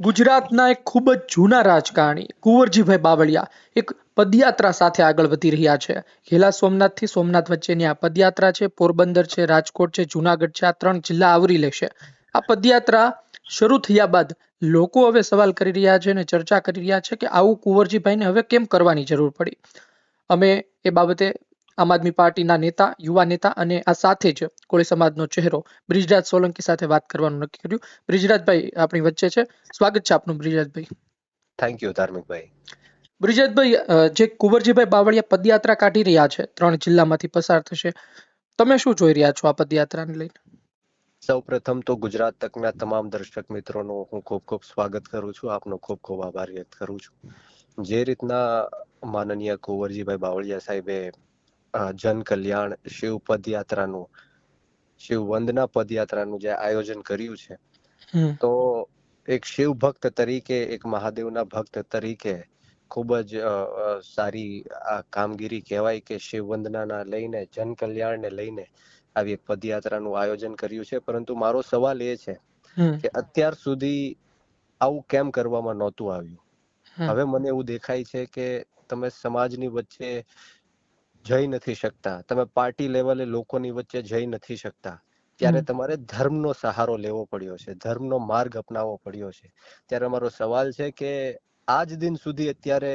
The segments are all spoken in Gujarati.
ગુજરાતના એક ખૂબ જ જૂના રાજકારણી કુંવરજીભાઈ બાવળિયા એક પદયાત્રા સાથે આગળ વધી રહ્યા છે. ઘેલા સોમનાથથી સોમનાથ વચ્ચેની આ પદયાત્રા છે. પોરબંદર છે, રાજકોટ છે, જુનાગઢ છે, આ 3 જિલ્લા આવરી લેશે. આ પદયાત્રા શરૂ થયા બાદ લોકો હવે સવાલ કરી રહ્યા છે અને ચર્ચા કરી રહ્યા છે કે આવું કુંવરજીભાઈને હવે કેમ કરવાની જરૂર પડી. અમે એ બાબતે આમ આદમી પાર્ટીના નેતા, યુવા નેતા અને આ સાથે જ કોળી સમાજનો ચહેરો બ્રિજરાજ સોલંકી સાથે વાત કરવાનું નક્કી કર્યું. બ્રિજરાજભાઈ આપણી વચ્ચે છે. સ્વાગત છે આપનું બ્રિજરાજભાઈ. Thank you Dharmikbhai. બ્રિજરાજભાઈ, જે કુંવરજીભાઈ બાવળિયા પદયાત્રા કાઢી રહ્યા છે, 3 જિલ્લામાંથી પસાર થશે, તમે શું જોઈ રહ્યા છો આ પદયાત્રાને લઈને? સૌપ્રથમ તો ગુજરાત તકના તમામ દર્શક મિત્રોનું હું ખૂબ ખૂબ સ્વાગત કરું છું. આપનો ખૂબ ખૂબ આભાર વ્યક્ત કરું છું. જે રીતના માનનીય કુંવરજીભાઈ બાવળિયા સાહેબે જન કલ્યાણ શિવ પદયાત્રાનું, શિવ વંદના પદયાત્રાનું જે આયોજન કર્યું છે, તો એક શિવ ભક્ત તરીકે, એક મહાદેવના ભક્ત તરીકે ખૂબ જ સારી આ કામગીરી કહેવાય કે શિવ વંદનાના લઈને, જન કલ્યાણને લઈને આવી એક પદયાત્રાનું આયોજન કર્યું છે. પરંતુ મારો સવાલ એ છે કે અત્યાર સુધી આવું કેમ કરવામાં નહોતું આવ્યું. હવે મને એવું દેખાય છે કે તમે સમાજની વચ્ચે જઈ નથી શકતા, તમે પાર્ટી લેવલે લોકોની વચ્ચે જઈ નથી શકતા, ત્યારે તમારે ધર્મનો સહારો લેવો પડ્યો છે, ધર્મનો માર્ગ અપનાવવો પડ્યો છે. ત્યારે મારો સવાલ છે કે આજ દિન સુધી અત્યારે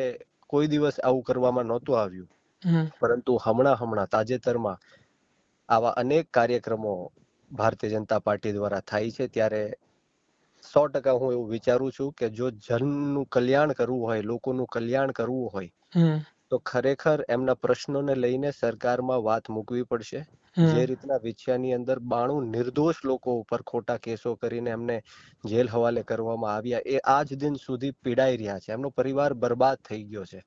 કોઈ દિવસ આવું કરવામાં નહોતું આવ્યું, પરંતુ હમણાં તાજેતરમાં આવા અનેક કાર્યક્રમો ભારતીય જનતા પાર્ટી દ્વારા થાય છે. ત્યારે 100% હું એવું વિચારું છું કે જો જનનું કલ્યાણ કરવું હોય, લોકોનું કલ્યાણ કરવું હોય, તો ખરેખર એમના પ્રશ્નોને લઈને સરકારમાં વાત મૂકવી પડશે. જે રીતના વિછિયાની અંદર 92 નિર્દોષ લોકો ઉપર ખોટા કેસો કરીને એમને જેલ હવાલે કરવામાં આવ્યા, એ આજ દિન સુધી પીડાઈ રહ્યા છે, એમનો પરિવાર બરબાદ થઈ ગયો છે,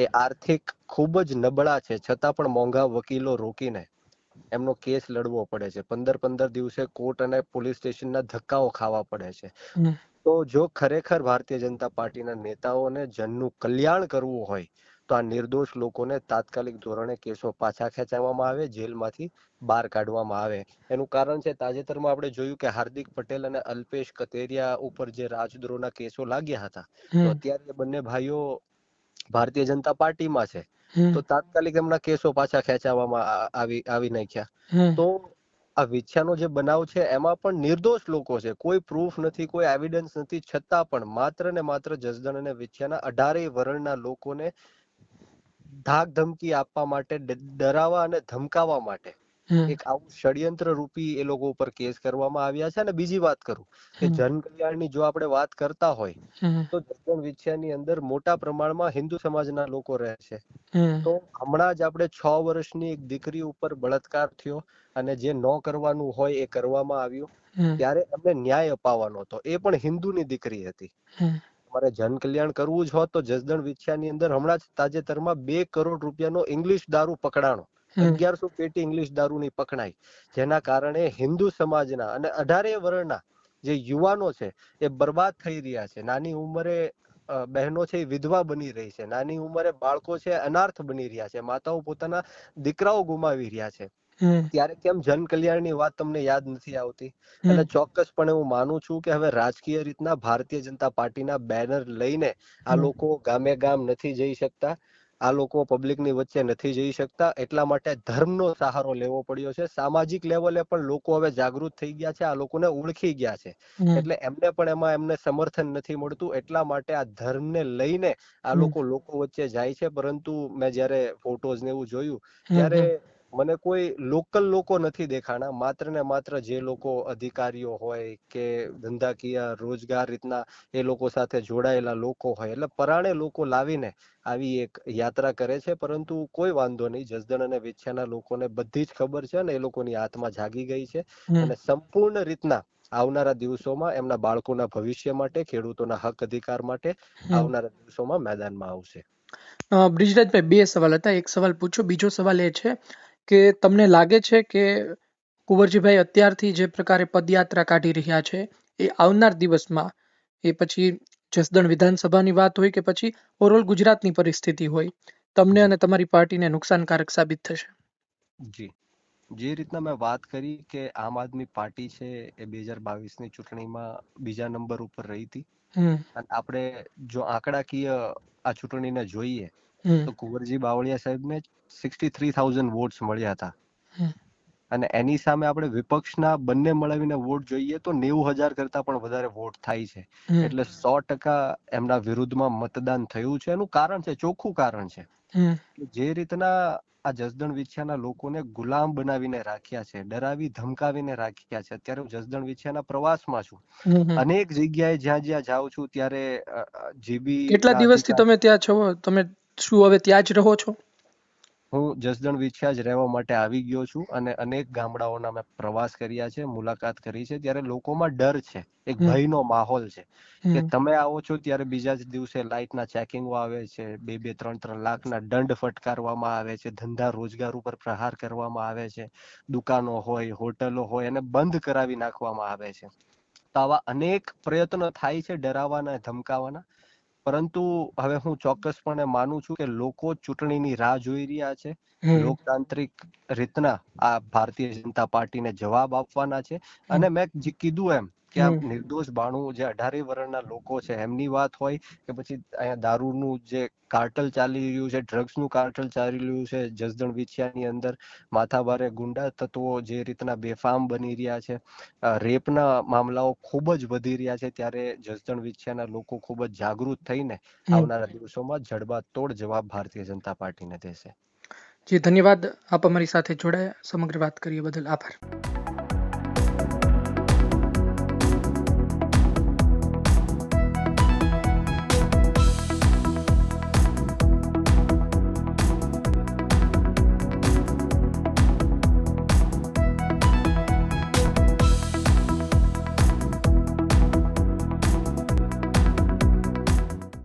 એ આર્થિક ખૂબ જ નબળા છે, છતાં પણ મોંઘા વકીલો રોકીને એમનો કેસ લડવો પડે છે. 15 દિવસે કોર્ટ અને પોલીસ સ્ટેશનના ધક્કાઓ ખાવા પડે છે. તો જો ખરેખર ભારતીય જનતા પાર્ટીના નેતાઓને જનનું કલ્યાણ કરવું હોય, તો આ નિર્દોષ લોકોને તાત્કાલિક ધોરણે કેસો પાછા ખેંચવામાં આવે, જેલમાંથી બહાર કાઢવામાં આવે. એનું કારણ છે, તાજેતરમાં આપણે જોયું કે હાર્દિક પટેલ અને અલ્પેશ કથેરિયા ઉપર જે રાજદ્રોહના કેસો લાગ્યા હતા, તો અત્યારે બંને ભાઈઓ ભારતીય જનતા પાર્ટીમાં છે, તો તાત્કાલિક એમના કેસો પાછા ખેંચાવવામાં આવી નાખ્યા. તો આ વિછ્યાનો જે બનાવ છે, એમાં પણ નિર્દોષ લોકો છે, કોઈ પ્રૂફ નથી, કોઈ એવિડન્સ નથી, છતાં પણ માત્ર ને માત્ર જસદણ અને વિછ્યાના 18 વર્ણના લોકોને ધાક ધમકી આપવા માટે, ડરાવવા અને ધમકાવવા માટે એક આવું ષડયંત્ર રૂપી એ લોકો ઉપર કેસ કરવામાં આવ્યા છે. અને બીજી વાત કરું કે જન કલ્યાણની જો આપણે વાત કરતા હોય, તો જસદણ વિછિયાની અંદર મોટા પ્રમાણમાં હિન્દુ સમાજના લોકો રહે છે. તો હમણાં જ આપણે 6 વર્ષની એક દીકરી ઉપર બળાત્કાર થયો અને જે ન કરવાનું હોય એ કરવામાં આવ્યું, ત્યારે એમને ન્યાય અપાવવાનો હતો, એ પણ હિન્દુની દીકરી હતી. તમારે જન કલ્યાણ કરવું જ હોત તો જસદણ વિછિયાની અંદર હમણાં જ તાજેતરમાં 2 કરોડ રૂપિયાનો ઇંગ્લિશ દારૂ પકડાણો, 1100 પેટી ઇંગ્લિશ દારૂની પકડાઈ, જેના કારણે હિન્દુ સમાજના અને 18 વર્ણના જે યુવાનો છે એ બરબાદ થઈ રહ્યા છે. નાની ઉંમરે બહેનો છે એ વિધવા બની રહી છે, નાની ઉંમરે બાળકો છે અનાર્થ બની રહ્યા છે, માતાઓ પોતાના દીકરાઓ ગુમાવી રહ્યા છે. ત્યારે કેમ જન કલ્યાણની વાત તમને યાદ નથી આવતી? અને ચોક્કસપણે હું માનું છું કે હવે રાજકીય રીતના ભારતીય જનતા પાર્ટીના બેનર લઈને આ લોકો ગામે ગામ નથી જઈ શકતા, આ લોકો પબ્લિકની વચ્ચે નથી જઈ શકતા, એટલા માટે ધર્મનો સહારો લેવો પડ્યો છે. સામાજિક લેવલે પણ લોકો હવે જાગૃત થઈ ગયા છે, આ લોકોને ઓળખી ગયા છે, એટલે એમને પણ એમને સમર્થન નથી મળતું, એટલા માટે આ ધર્મને લઈને આ લોકો વચ્ચે જાય છે. પરંતુ મેં જયારે ફોટોઝ ને એવું જોયું, ત્યારે મને કોઈ લોકલ લોકો નથી દેખાણા, માત્ર ને માત્ર જે લોકો અધિકારીઓ હોય કે ધંધાકીય રોજગાર રીતના એ લોકો સાથે જોડાયેલા લોકો હોય, એટલે પરાણે લોકો લાવીને આવી એક યાત્રા કરે છે. પરંતુ કોઈ વાંધો નહીં, જસદણ અને વિછિયાના લોકોને બધી જ ખબર છે અને એ લોકોની આત્મા જાગી ગઈ છે, અને સંપૂર્ણ રીતના આવનારા દિવસોમાં એમના બાળકોના ભવિષ્ય માટે, ખેડૂતોના હક અધિકાર માટે આવનારા દિવસોમાં મેદાનમાં આવશે. બ્રિજરાજભાઈ, 2 સવાલ હતા. એક સવાલ પૂછો, બીજો સવાલ એ છે કે તમને લાગે છે કે કુંવરજીભાઈ અત્યારથી જે પ્રકારે પદયાત્રા કાઢી રહ્યા છે, એ આવનાર દિવસમાં, એ પછી જસદણ વિધાનસભાની વાત હોય કે પછી ઓવરઓલ ગુજરાતની પરિસ્થિતિ હોય, તમને અને તમારી પાર્ટીને નુકસાનકારક સાબિત થશે? જી, જે રીતના મેં વાત કરી કે આમ આદમી પાર્ટી છે એ 2022ની ચૂંટણીમાં બીજા નંબર ઉપર રહી હતી. હમ અને આપણે જો આંકડાકીય આ ચૂંટણીને જોઈએ હમ તો કુંવરજી બાવળિયા સાહેબને 63,000 વોટ્સ મળ્યા હતા. હમ અને એની સામે આપણે વિપક્ષના બંને મળાવીને વોટ જોઈએ તો 90,000 કરતા પણ વધારે વોટ થાય છે. હમ એટલે 100% એમના વિરુદ્ધમાં મતદાન થયું છે. એનું કારણ છે, ચોખ્ખું કારણ છે હમ કે જે રીતના આ જસદણ વિછિયાના લોકોને ગુલામ બનાવીને રાખ્યા છે, ડરાવી ધમકાવીને રાખ્યા છે. અત્યારે હું જસદણ વિછિયાના પ્રવાસમાં છું. હમ અનેક જગ્યાએ જ્યાં જ્યાં જાઉં છું ત્યારે જીબી કેટલા ના દિવસથી અધિકાર તમે ત્યાં છો? તમે શું હવે ત્યાં જ રહો છો? હું જસદણ વિછિયા જ રહેવા માટે આવી ગયો છું અને અનેક ગામડાઓના મેં પ્રવાસ કર્યા છે, મુલાકાત કરી છે. ત્યારે લોકોમાં ડર છે, એક હમ ભયનો માહોલ છે કે હમ તમે આવો છો ત્યારે બીજા જ દિવસે લાઇટના ચેકિંગો આવે છે, 2-2, 3-3 લાખના દંડ ફટકારવામાં આવે છે, ધંધા રોજગાર ઉપર પ્રહાર કરવામાં આવે છે, દુકાનો હોય, હોટલો હોય એને બંધ કરાવી નાખવામાં આવે છે. તો આવા અનેક પ્રયત્નો થાય છે ડરાવવાના, ધમકાવવાના. પરંતુ હવે હું ચોક્કસપણે માનું છું કે લોકો ચૂંટણીની રાહ જોઈ રહ્યા છે. હમ લોકતાંત્રિક રીતના આ ભારતીય જનતા પાર્ટીને જવાબ આપવાના છે. હમ અને મેં જે કીધું એમ કે આ હમ નિર્દોષ બાણું જે 18 વર્ષના લોકો છે એમની વાત હોય કે પછી અહીંયા દારૂનું જે કાર્ટલ ચાલી રહ્યું છે, ડ્રગ્સનું કાર્ટલ ચાલી રહ્યું છે, જસદણ વિછિયાની અંદર માથાભારે ગુંડા તત્વો જે રીતના બેફામ બની રહ્યા છે, રેપના મામલાઓ ખૂબ જ વધી રહ્યા છે, ત્યારે જસદણ વિછિયાના લોકો ખૂબ જ જાગૃત થઈને હમ આવનારા દિવસોમાં જડબાતોડ જવાબ ભારતીય જનતા પાર્ટીને દેશે. જી ધન્યવાદ. આપ અમારી સાથે જોડાયા, સમગ્ર વાત કરીએ બદલ આભાર.